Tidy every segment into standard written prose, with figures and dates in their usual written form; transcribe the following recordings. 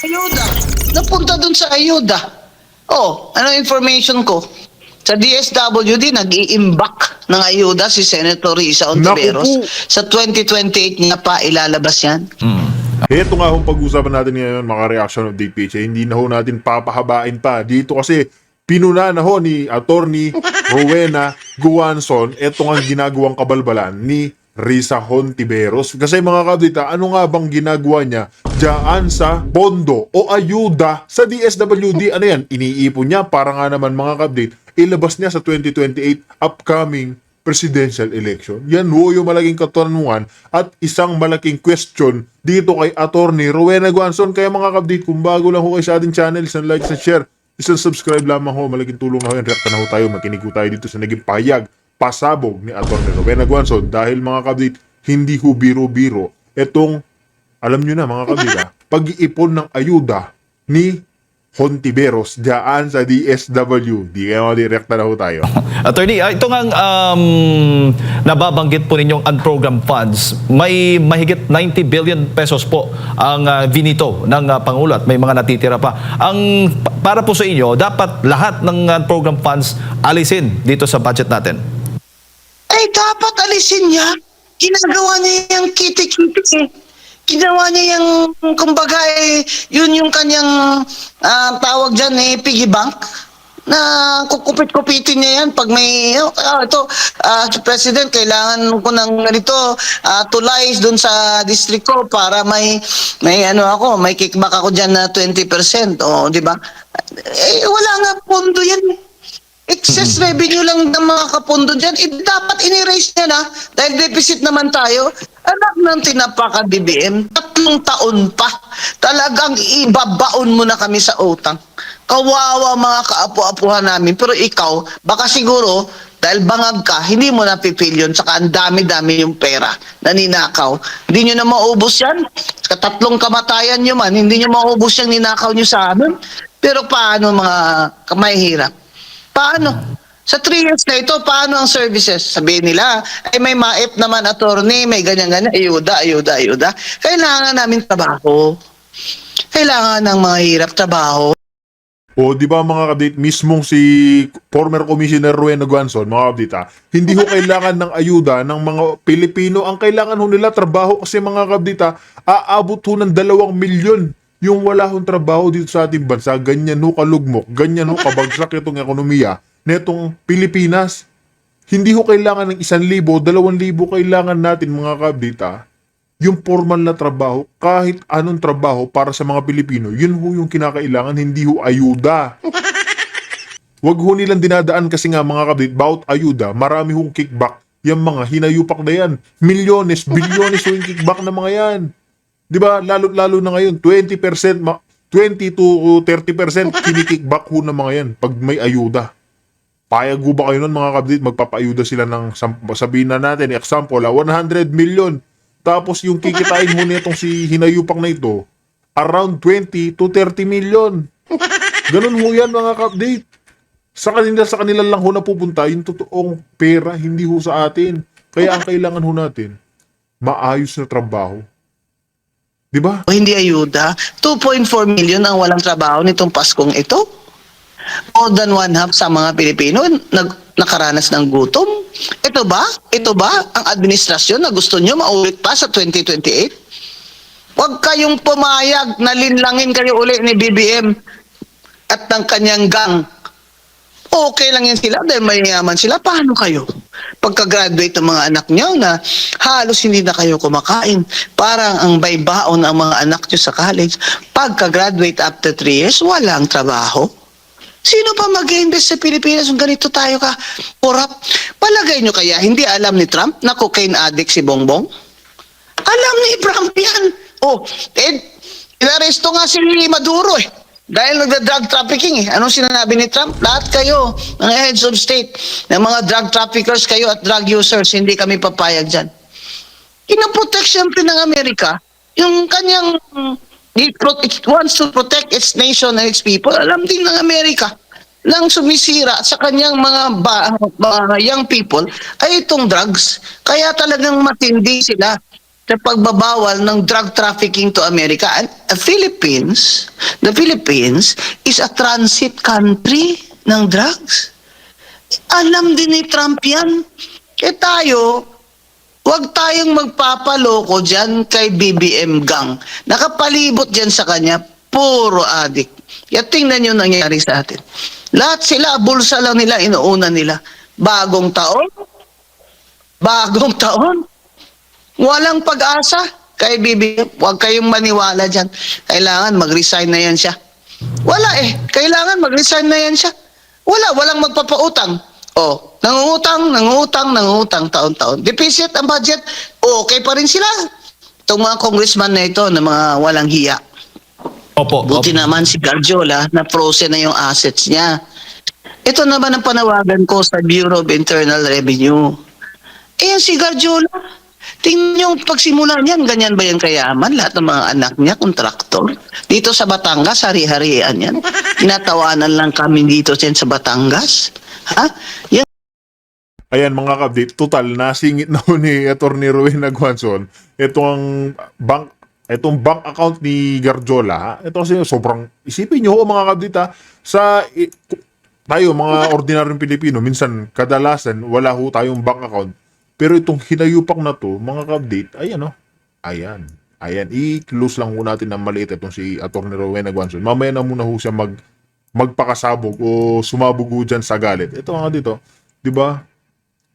Ayuda. Napunta dun sa ayuda. Oh, ano information ko? Sa DSWD, nag-i-imbak ng ayuda si Senator Risa Naku Ontiveros. po. Sa 2028 niya pa ilalabas yan. Ito nga kung pag-usapan natin ngayon, mga reaction of DPH, hindi na ho natin papahabain pa. Dito kasi, pinuna na ho ni Attorney Rowena Guanzon, ito nga ginagawang kabalbalan ni Risa Hontiveros. Kasi mga kabdita, ano nga bang ginagawa niya diyan sa pondo o ayuda sa DSWD? Ano yan? Iniipon niya para nga naman mga kabdit, ilabas niya sa 2028 upcoming presidential election. Yan ho yung malaking katanungan at isang malaking question dito kay Attorney Rowena Guanzon. Kaya mga kabdit, kung bago lang ho kayo sa ating channel, isang like, isang share, isang subscribe lamang ho. Malaking tulong na ho yan. React na ho tayo. Makinig ho tayo dito sa naging pahayag, pasabog ni Attorney Rowena Guanzon. Dahil mga kabdit, hindi ho biro-biro itong, alam nyo na mga kabdit, pag-iipon ng ayuda ni Hontiveros diyan sa DSWD. Kaya direct na ho tayo. Attorney, ito nga nababanggit po ninyong unprogrammed funds. May mahigit 90 billion pesos po ang vinito ng Pangulo at may mga natitira pa. Para po sa inyo, dapat lahat ng unprogrammed funds alisin dito sa budget natin. Ay, dapat alisin niya. Ginagawa niya yung kiti-kiti eh. Ginawa niya yung, kumbaga yun yung kanyang tawag dyan piggy bank na kukupit-kupitin niya yan pag may, President, kailangan ko ng ganito, tulies dun sa district ko para may kickback ako dyan na 20%, di ba? Wala nga pondo yan. Excess revenue lang ng mga kapondo dyan, dapat in-erase niya na dahil deficit naman tayo. Anak ng tinapaka BBM, 3 taon pa. Talagang ibabaon mo na kami sa utang. Kawawa mga kaapu-apuhan namin. Pero ikaw, baka siguro, dahil bangag ka, hindi mo napipil yun. Saka ang dami-dami yung pera na ninakaw. Hindi nyo na maubos yan. Sa 3 kamatayan nyo man, hindi nyo maubos yung ninakaw nyo sa amin. Pero paano mga mahihirap? Paano? Sa 3 years na ito, paano ang services? Sabihin nila, may maip naman attorney, may ganyan-ganyan, ayuda. Kailangan namin trabaho. Kailangan ng mga hirap trabaho. O di ba mga kabdit, mismong si former Commissioner Rowena Guanzon, mga kabdit, hindi ho kailangan ng ayuda ng mga Pilipino. Ang kailangan ho nila trabaho kasi mga kabdit, aabot ho ng 2 milyon yung wala hong trabaho dito sa ating bansa. Ganyan ho kalugmok, ganyan ho kabagsak itong ekonomiya netong Pilipinas. Hindi ho kailangan ng 1,000, 2,000 kailangan natin mga kabdita. Yung formal na trabaho, kahit anong trabaho para sa mga Pilipino, yun ho yung kinakailangan, hindi ho ayuda. Wag ho nilang dinadaan kasi nga mga kabdit, bawat ayuda, marami hong kickback. Yung mga hinayupak na yan, milyones, bilyones ho yung kickback na mga yan. Di ba? Lalo na ngayon, 20% to 30% kinikickback ho ng mga yan pag may ayuda. Payag ho ba kayo nun mga kabdit? Magpapaayuda sila ng, sabihin na natin, example, 100 million. Tapos yung kikitain mo nitong si hinayupak na ito, around 20 to 30 million. Ganun ho yan mga kabdit. Sa kanila lang ho napupunta yung totoong pera, hindi ho sa atin. Kaya ang kailangan ho natin, maayos na trabaho. Di ba? Hindi ayuda. 2.4 million ang walang trabaho nitong Paskong ito. More than 1/2 sa mga Pilipino nakaranas ng gutom. Ito ba ang administrasyon na gusto nyo maulit pa sa 2028? Huwag kayong pumayag na linlangin kayo uli ni BBM at ng kanyang gang. Okay lang yan sila dahil mayayaman sila. Paano kayo? Pagka-graduate ng mga anak nyo na halos hindi na kayo kumakain. Parang ang baybaon ang mga anak nyo sa college. Pagka-graduate after 3 years, walang trabaho. Sino pa mag-invest sa Pilipinas kung ganito tayo ka corrupt? Palagay nyo kaya hindi alam ni Trump na cocaine addict si Bongbong? Alam ni Trump yan. Inaresto nga si Maduro dahil nagda-drug trafficking Anong sinabi ni Trump? Lahat kayo, mga heads of state, ng mga drug traffickers kayo at drug users, hindi kami papayag dyan. Kinaprotect siyempre ng Amerika yung kanyang it wants to protect its nation and its people. Alam din ng Amerika lang sumisira sa kanyang mga young people ay itong drugs. Kaya talagang matindi sila sa pagbabawal ng drug trafficking to America. And the Philippines is a transit country ng drugs. Alam din ni Trump yan. Eh tayo, huwag tayong magpapaloko dyan kay BBM Gang. Nakapalibot dyan sa kanya, puro adik. Kaya tingnan nyo nangyari sa atin. Lahat sila, bulsa lang nila, inuuna nila. Bagong taon, walang pag-asa kay BBM. Huwag kayong maniwala dyan. Kailangan mag-resign na yan siya. Wala kailangan mag-resign na yan siya. Walang magpapautang. Nangungutang taon-taon. Deficit ang budget, okay pa rin sila. Itong mga congressman na ito, na mga walang hiya. Opo. Buti naman si Garjola na frozen na yung assets niya. Ito naman ang panawagan ko sa Bureau of Internal Revenue. Si Garjola, tingnan yung pagsimula niyan, ganyan ba yan kayaman? Lahat ng mga anak niya, kontraktor. Dito sa Batangas, hari-harian yan. Tinatawanan lang kami dito sa Batangas. Ha? Yan. Ayan mga ka-update, total nasingit na ho ni Atty. Rowena Guanzon itong bank account ni Garjola. Ito kasi sobrang, isipin nyo mga ka-update tayo mga ordinaryong Pilipino, minsan kadalasan wala ho tayong bank account. Pero itong hinayupak na to, mga ka-update, ayan, i-close lang ho natin ng maliit itong si Atty. Rowena Guanzon. Mamaya na muna ho siya magpakasabog o sumabog ho dyan sa galit. Ito nga dito, di ba?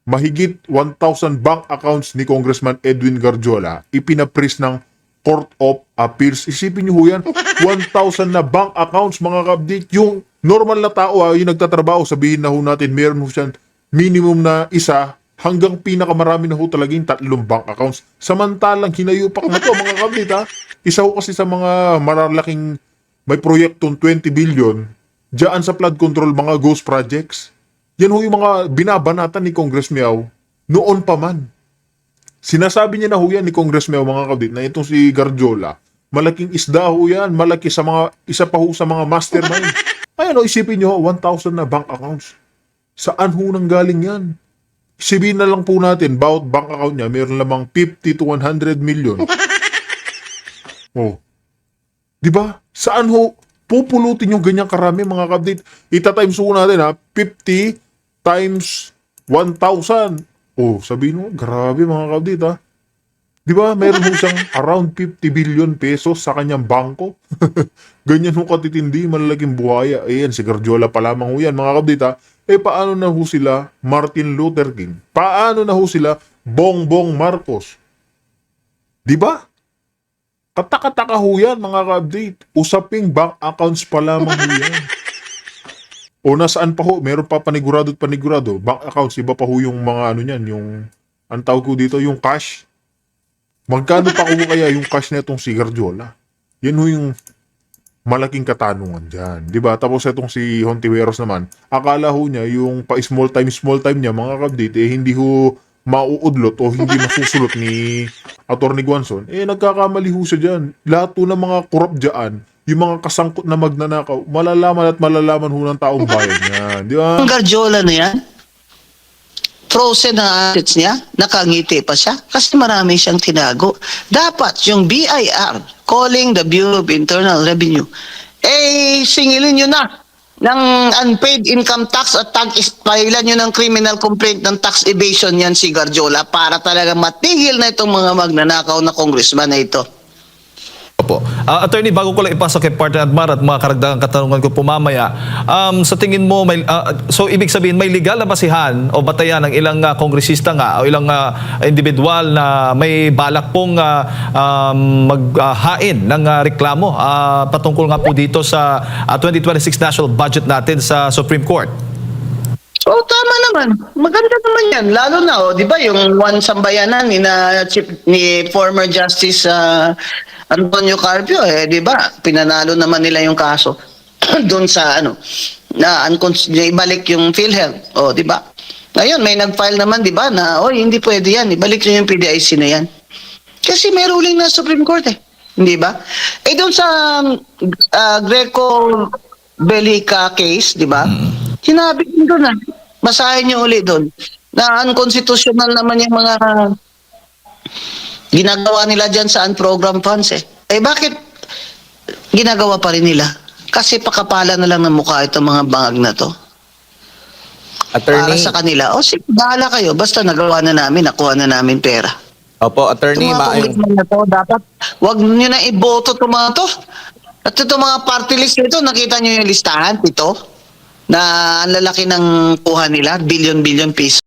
Mahigit 1,000 bank accounts ni Congressman Edwin Garjola ipinapris ng Court of Appeals. Isipin nyo ho yan, 1,000 na bank accounts mga ka-update. Yung normal na tao, yung nagtatrabaho, sabihin na ho natin, meron ho siyang minimum na isa hanggang pinakamarami na ho talaga yung 3 bank accounts. Samantalang hinayupak na to mga ka-update Isa ho kasi sa mga malalaking may proyektong 20 billion diyan sa flood control, mga ghost projects. Yan ho yung mga binabanatan ni Congress Miao noon pa man. Sinasabi niya na ho yan ni Congress Miao mga kabit na itong si Garjola, malaking isda ho yan, malaki sa mga, isa pa ho sa mga mastermind. Ayan isipin nyo, 1,000 na bank accounts. Saan ho nang galing yan? Isipin na lang po natin, bawat bank account niya, mayroon lamang 50 to 100 million. Di ba? Saan ho pupulutin yung ganyang karami mga kabit? Ita-times ho natin 50 times 1,000. Sabihin mo, grabe mga kabit Di ba? Meron ho siyang around 50 billion pesos sa kanyang bangko. Ganyan ho katitindi, malalaking buhaya. Ayan, si Garjola pa lamang ho yan mga kabit paano na ho sila Martin Luther King? Paano na ho sila Bongbong Marcos? Di ba? Kataka-taka ho yan mga ka-update. Usaping bank accounts pa lamang ho yan. Nasaan pa ho? Meron pa panigurado at panigurado. Bank accounts, iba pa ho yung mga yung, ang tawag ko dito, yung cash. Magkano pa ho kaya yung cash na itong si Garjola? Yan ho yung malaking katanungan dyan. Diba? Tapos itong si Hontiveros naman, akala ho niya yung pa-small time niya mga ka-update, hindi ho mauudlot o hindi masusulot ni Atty. Guanzon, nagkakamali ho siya dyan. Lahat ho ng mga korap dyan, yung mga kasangkot na magnanakaw, malalaman ho ng taong bayan yan. Di ba? Ang Garjola na yan, frozen na assets niya, nakangiti pa siya kasi marami siyang tinago. Dapat yung BIR, calling the Bureau of Internal Revenue, singilin nyo na ng unpaid income tax at pailan nyo ng criminal complaint ng tax evasion yan si Garjola para talaga matigil na itong mga magnanakaw na congressman na ito. Opo. Attorney, bago ko lang ipasok kay Partner Admar at mga karagdagang katanungan ko po mamaya, sa tingin mo, so ibig sabihin, may legal na basihan o batayan ng ilang kongresista nga o ilang individual na may balak pong maghain ng reklamo patungkol nga po dito sa 2026 national budget natin sa Supreme Court? Tama naman. Maganda naman yan. Lalo na, di ba, yung one sambayanan ni former Justice Antonio Carpio, di ba, pinanalo naman nila yung kaso doon sa, na ibalik yung PhilHealth. Di ba? Ngayon, may nag-file naman, di ba, na, hindi pwede yan. Ibalik nyo yung PDIC na yan. Kasi may ruling na Supreme Court Hindi ba? Doon sa Greco Bellica case, di ba? Sinabi ko doon basahin niyo ulit doon na unconstitutional naman Ginagawa nila dyan sa unprogram funds eh. Eh bakit ginagawa pa rin nila? Kasi pakapala na lang ng mukha itong mga bangag na to. Para Attorney, sa kanila, o sige, bahala kayo. Basta nagawa na namin, nakuha na namin pera. opo, attorney, Itong mga congressman na to, dapat wag nyo na iboto itong mga to. At itong mga party list nito, nakita nyo yung listahan, ito, na ang lalaki ng kuha nila, billion piso.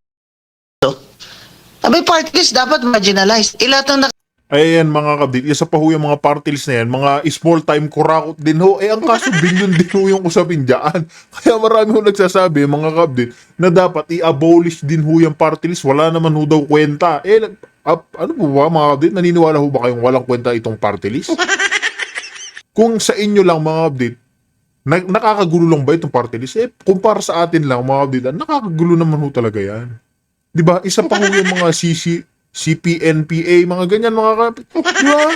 Abay, party list dapat marginalized. Ilat ang Ayan mga kabdit, isa pa ho yung mga party list na yan, mga small time kurakot din ho. Ang kaso billion din ho yung usapin dyan. Kaya marami ho nagsasabi, mga kabdit, na dapat i-abolish din ho yung party list. Wala naman ho daw kwenta. Ano po ba mga kabdit, naniniwala ho ba kayong walang kwenta itong party list? Kung sa inyo lang mga kabdit, nakakagulo lang ba itong party list? Kumpara sa atin lang mga kabdit, nakakagulo naman ho talaga yan. Diba? Isa pa ho yung mga CPNPA, mga ganyan, mga kapit. Diba?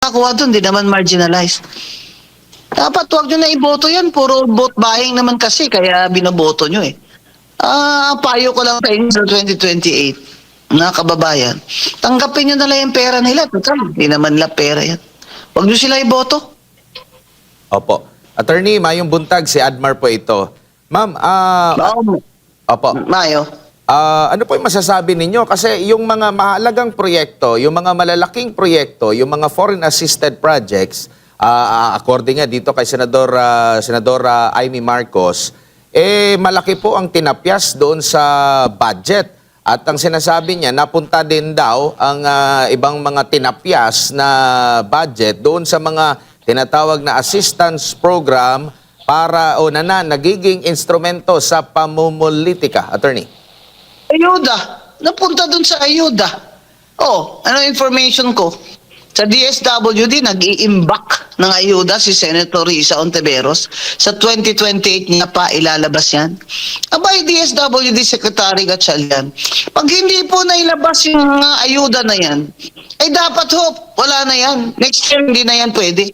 nakakuha doon, di naman marginalized. Dapat wag nyo na iboto yan. Puro vote buying naman kasi, kaya binoboto nyo eh. Payo ko lang sa inyo sa 2028, mga kababayan. Tanggapin nyo na lang yung pera nila. Total, di naman nila pera yan. Wag nyo sila iboto. opo. Attorney, Mayong Buntag, si Admar po ito. Ma'am, opo. Mayo. Ano po yung masasabi ninyo? Kasi yung mga mahalagang proyekto, yung mga malalaking proyekto, yung mga foreign assisted projects, according nga dito kay Senadora Amy Marcos, malaki po ang tinapyas doon sa budget. At ang sinasabi niya, napunta din daw ang ibang mga tinapyas na budget doon sa mga tinatawag na assistance program para nagiging instrumento sa pamumulitika. Attorney. Ayuda. Napunta dun sa ayuda. Ano information ko? Sa DSWD, nag-i-imbak ng ayuda si Senator Risa Ontiveros. Sa 2028 niya pa ilalabas yan. Abay, DSWD Secretary Gatchalian, pag hindi po nailabas yung mga ayuda na yan, ay dapat wala na yan. Next year, hindi na yan pwede.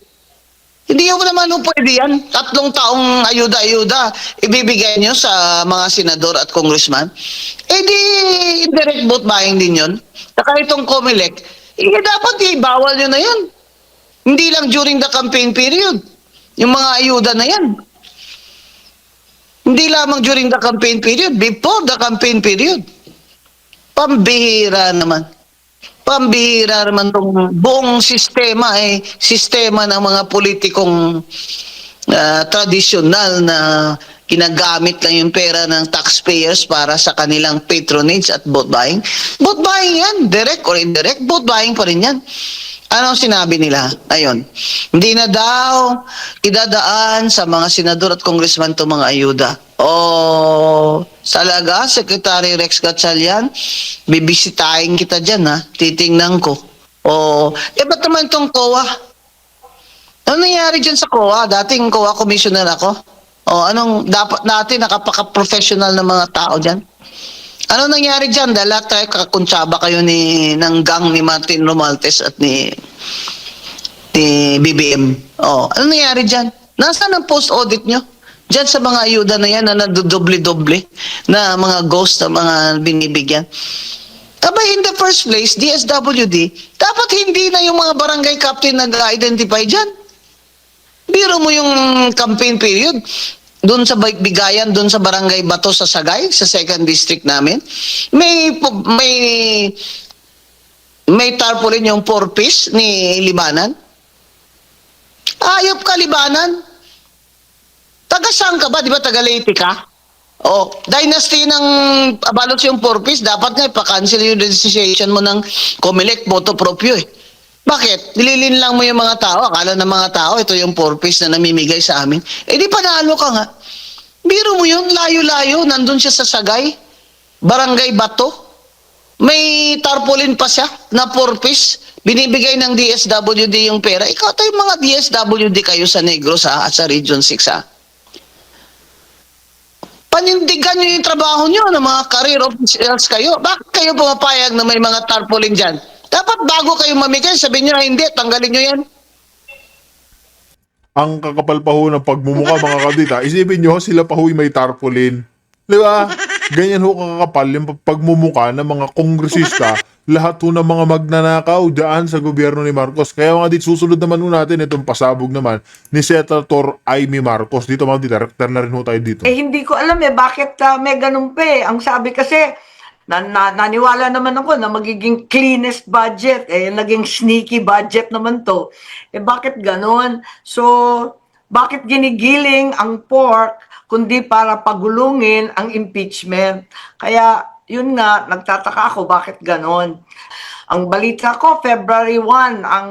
Hindi mo naman pwede yan. 3 taong ayuda-ayuda ibibigay nyo sa mga senador at congressman. Di indirect vote buying din yun. Saka itong COMELEC, dapat bawal nyo na yan. Hindi lang during the campaign period. Yung mga ayuda na yan. Hindi lamang during the campaign period, before the campaign period. Pambihira naman. Pambihira naman itong buong sistema sistema ng mga politikong tradisyonal na ginagamit lang yung pera ng taxpayers para sa kanilang patronage at vote buying. Vote buying yan, direct or indirect, vote buying pa rin yan. Ano sinabi nila? Ayun, hindi na daw idadaan sa mga senador at congressman itong mga ayuda. Talaga, Secretary Rex Gatchalian, bibisitahin kita dyan titingnan ko. Ba't naman itong COA? Ano nangyari dyan sa COA? Dating COA commissioner ako. Anong dapat natin nakapaka-professional na mga tao dyan? Ano nangyari dyan? Dahil lahat tayo kakuntsaba kayo ng gang ni Martin Romualdez at ni BBM. Ano nangyari dyan? Nasaan ang post-audit nyo? Dyan sa mga ayuda na yan na nadodoble-doble na mga ghost na mga binibigyan. Abay, in the first place, DSWD, dapat hindi na yung mga barangay captain nag-identify dyan. Biro mo yung campaign period, doon sa Bigayan, doon sa Barangay Bato sa Sagay, sa 2nd District namin, may tarpaulin yung 4-piece ni Libanan. Ayop ka, Libanan. Taga saan ka ba? Di ba taga Leyte ka? Dynasty ng Abalos yung 4-piece, dapat nga ipa-cancel yung registration mo ng COMELEC, boto proprio Bakit? Nililin lang mo yung mga tao. Akala ng mga tao, ito yung 4-piece na namimigay sa amin. Di panalo ka nga. Biro mo yun, layo-layo, nandun siya sa Sagay, Barangay Bato. May tarpaulin pa siya na 4-piece. Binibigay ng DSWD yung pera. Ikaw tayo mga DSWD kayo sa Negros at sa Region 6 Panindigan nyo yung trabaho nyo ng mga career officials kayo. Bakit kayo pumapayag na may mga tarpaulin dyan? Dapat bago kayo mamigay, sabihin nyo na hindi, tanggalin nyo yan. Ang kakapal pa ho ng pagmumuka mga kabdita, isipin nyo sila pa ho may tarpaulin. Di ba? ganyan ho kakapal yung pagmumuka ng mga kongresista, lahat ho ng mga magnanakaw daan sa gobyerno ni Marcos. Kaya mga dit, susunod naman ho natin itong pasabog naman ni Senator Amy Marcos. Dito mga dit, director na rin ho tayo dito. Hindi ko alam bakit may ganun pa eh. Ang sabi kasi, naniwala naman ako na magiging cleanest budget. Naging sneaky budget naman to. Bakit ganun? So, bakit ginigiling ang pork kundi para pagulungin ang impeachment? Kaya, yun nga, nagtataka ako bakit ganon. Ang balita ko, February 1, ang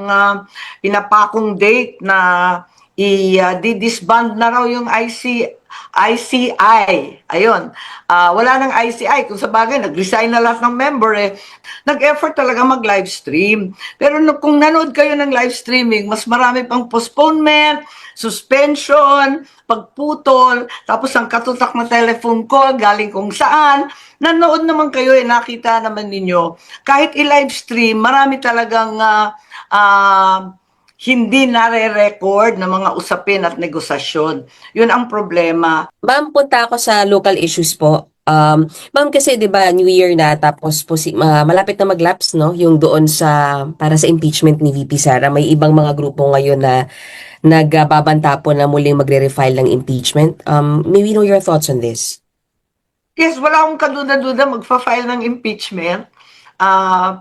pinapakong date na i-disband na raw yung ICI. Ayun. Wala nang ICI. Kung sa bagay, nag-resign na lahat ng member Nag-effort talaga mag-live stream. Pero kung nanood kayo ng live streaming, mas marami pang postponement, suspension, pagputol, tapos ang katutak na telephone call galing kung saan. Nanood naman kayo nakita naman ninyo. Kahit i-live stream, marami talagang hindi nare-record ng mga usapin at negosasyon. Yun ang problema. Ma'am, punta ako sa local issues po. Ma'am, kasi 'di ba New Year na tapos po malapit na mag-lapse no yung doon sa para sa impeachment ni VP Sara. May ibang mga grupo ngayon na nagbabanta po na muling magre-refile ng impeachment. May we know your thoughts on this? Yes, wala akong kaduda-duda magfa-file ng impeachment.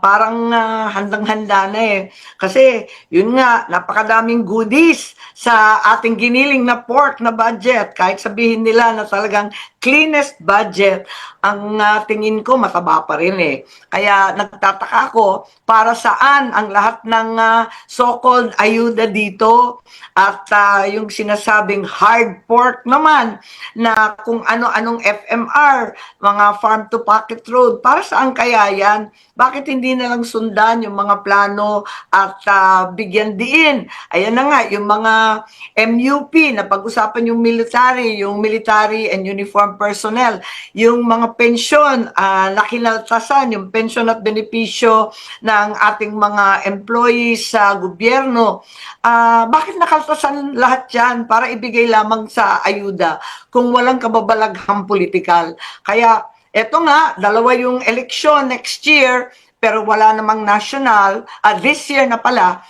Parang handang-handa na Kasi, yun nga, napakadaming goodies sa ating giniling na pork na budget. Kahit sabihin nila na talagang cleanest budget, ang tingin ko mataba pa rin Kaya nagtataka ako para saan ang lahat ng so-called ayuda dito at yung sinasabing hard pork naman na kung ano-anong FMR, mga farm to pocket road, para saan kaya yan? Bakit hindi na lang sundan yung mga plano at bigyan diin? Ayan na nga, yung mga MUP na pag-usapan yung military and uniform personnel, yung mga pensyon na kinaltasan, yung pensyon at benepisyo ng ating mga employees sa gobyerno. Bakit nakaltasan lahat yan para ibigay lamang sa ayuda kung walang kababalaghang politikal? Kaya eto nga, dalawa yung eleksyon next year, pero wala namang national. This year na pala,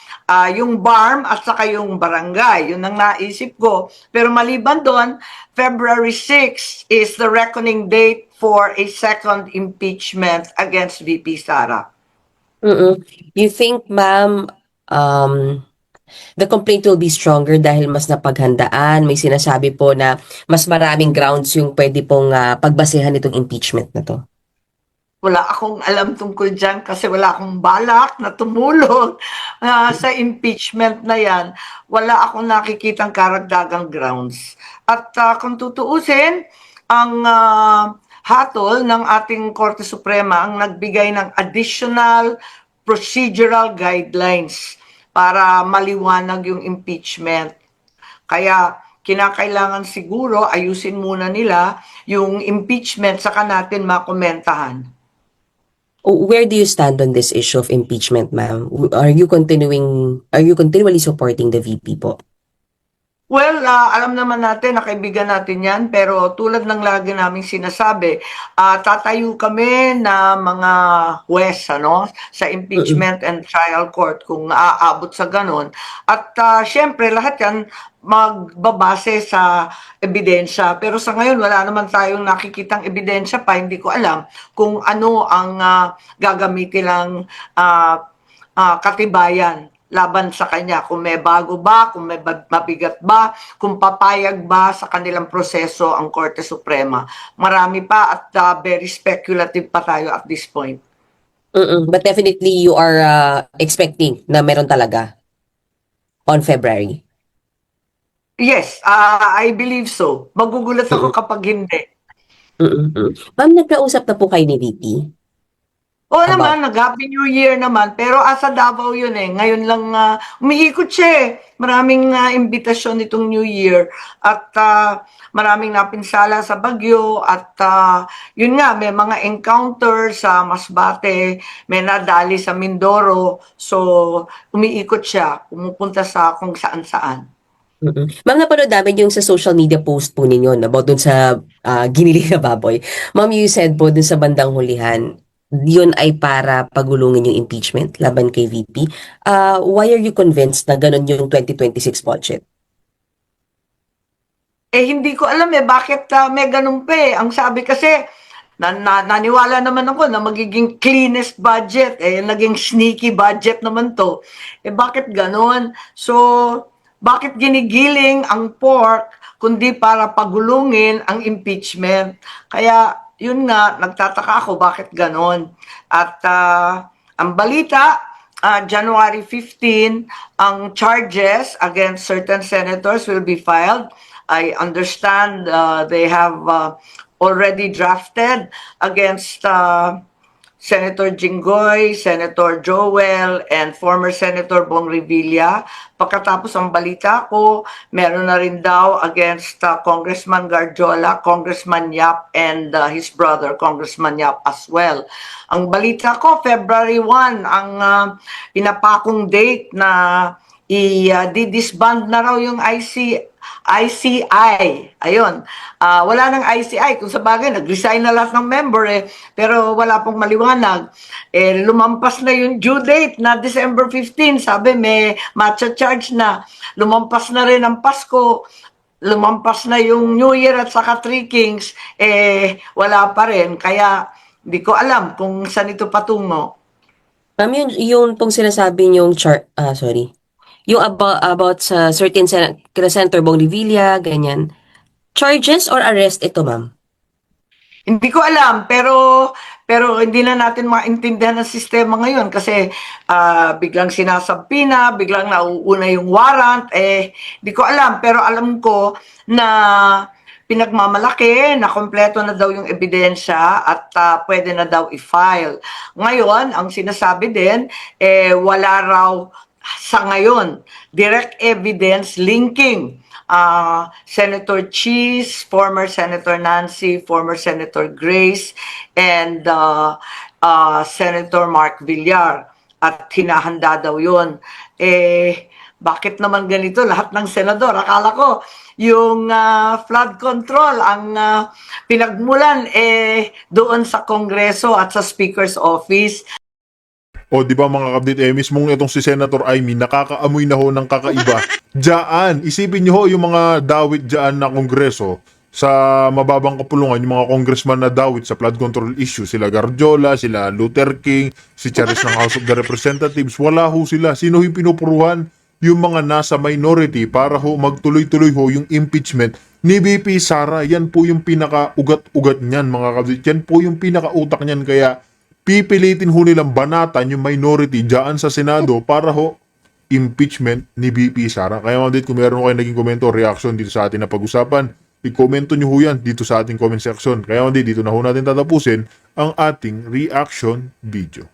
yung BARM at saka yung barangay. Yun ang naisip ko. Pero maliban doon, February 6 is the reckoning date for a second impeachment against VP Sara. You think, ma'am, the complaint will be stronger dahil mas napaghandaan? May sinasabi po na mas maraming grounds yung pwede pong pagbasehan itong impeachment na to. Wala akong alam tungkol dyan kasi wala akong balak na tumulong sa impeachment na yan. Wala akong nakikitang karagdagang grounds. At kung tutuusin, ang hatol ng ating Korte Suprema ang nagbigay ng additional procedural guidelines para maliwanag yung impeachment. Kaya kinakailangan siguro ayusin muna nila yung impeachment saka natin makomentahan. Where do you stand on this issue of impeachment, ma'am? Are you continually supporting the VP po? Well, alam naman natin na kaibigan natin yan, pero tulad ng lagi naming sinasabi, tatayo kami na mga huwes sa impeachment and trial court kung aabot sa ganun. At syempre, lahat yan magbabase sa ebidensya. Pero sa ngayon, wala naman tayong nakikitang ebidensya pa. Hindi ko alam kung ano ang gagamitin ng katibayan laban sa kanya, kung may bago ba, kung may mabigat ba, kung papayag ba sa kanilang proseso ang Korte Suprema. Marami pa at very speculative pa tayo at this point. But definitely you are expecting na meron talaga on February. Yes, I believe so. Magugulat ako kapag hindi. Ma'am, nagkausap na po kayo ni VP? Oo naman, nag-Happy New Year naman. Pero asa Davao yun Ngayon lang umiikot siya Maraming imbitasyon nitong New Year. At maraming napinsala sa Bagyo. At yun nga, may mga encounter sa Masbate. May nadali sa Mindoro. So, umiikot siya. Pumupunta sa kung saan-saan. Ma'am, napanood namin yung sa social media post po ninyo about dun sa giniling na baboy. Ma'am, you said po dun sa bandang hulihan, yun ay para pagulungin yung impeachment laban kay VP. Why are you convinced na ganun yung 2026 budget? Hindi ko alam bakit may ganun pa eh. Ang sabi kasi, naniwala naman ako na magiging cleanest budget. Naging sneaky budget naman to. Bakit ganun? So, bakit ginigiling ang pork kundi para pagulungin ang impeachment? Kaya, yun nga, nagtataka ako bakit ganun. At ang balita, January 15, ang charges against certain senators will be filed. I understand they have already drafted against Senator Jinggoy, Senator Joel, and former Senator Bong Revilla. Pagkatapos ang balita ko, meron na rin daw against Congressman Garjola, Congressman Yap, and his brother, Congressman Yap as well. Ang balita ko, February 1, ang pinapakong date na i-disband na raw yung ICI. Ayun. Wala nang ICI. Kung sa bagay, nag-resign na lahat ng member pero wala pong maliwanag. Lumampas na yung due date na December 15. Sabi, may matcha charge na. Lumampas na rin ang Pasko. Lumampas na yung New Year at saka Three Kings. Wala pa rin. Kaya, hindi ko alam kung saan ito patungo. Ma'am, yung pong sinasabi niyong yung about sa certain kila Senator Bong Revilla, ganyan. Charges or arrest ito, ma'am? Hindi ko alam, pero hindi na natin maintindihan ang sistema ngayon kasi biglang sinasabi na, biglang nauuna yung warrant, hindi ko alam. Pero alam ko na pinagmamalaki na kompleto na daw yung ebidensya at pwede na daw i-file. Ngayon, ang sinasabi din, wala raw sa ngayon direct evidence linking Senator Cheese, former Senator Nancy, former Senator Grace, and Senator Mark Villar. At hinahanda daw yun. Bakit naman ganito? Lahat ng senador, akala ko, yung flood control ang pinagmulan doon sa Kongreso at sa Speaker's Office. O di ba mga kabdit, mismong itong si Senator Amy, nakakaamoy na ho ng kakaiba. Diyan, isipin nyo ho yung mga dawit diyan na kongreso sa mababang kapulungan, yung mga congressman na dawit sa flood control issue. Sila Garjola, sila Luther King, si Charis ng House of the Representatives. Wala ho sila. Sino yung pinupuruhan? Yung mga nasa minority para ho magtuloy-tuloy ho yung impeachment ni VP Sara. Yan po yung pinaka-ugat-ugat niyan mga kabdit. Yan po yung pinaka-utak niyan. Kaya pipilitin ho nilang banatan yung minority dyan sa Senado para ho impeachment ni VP Sara. Kaya mga dit, kung meron kayo naging komento, reaction dito sa atin na pag-usapan, i-komento nyo ho yan dito sa ating comment section. Kaya mga dit, dito na ho natin tatapusin ang ating reaction video.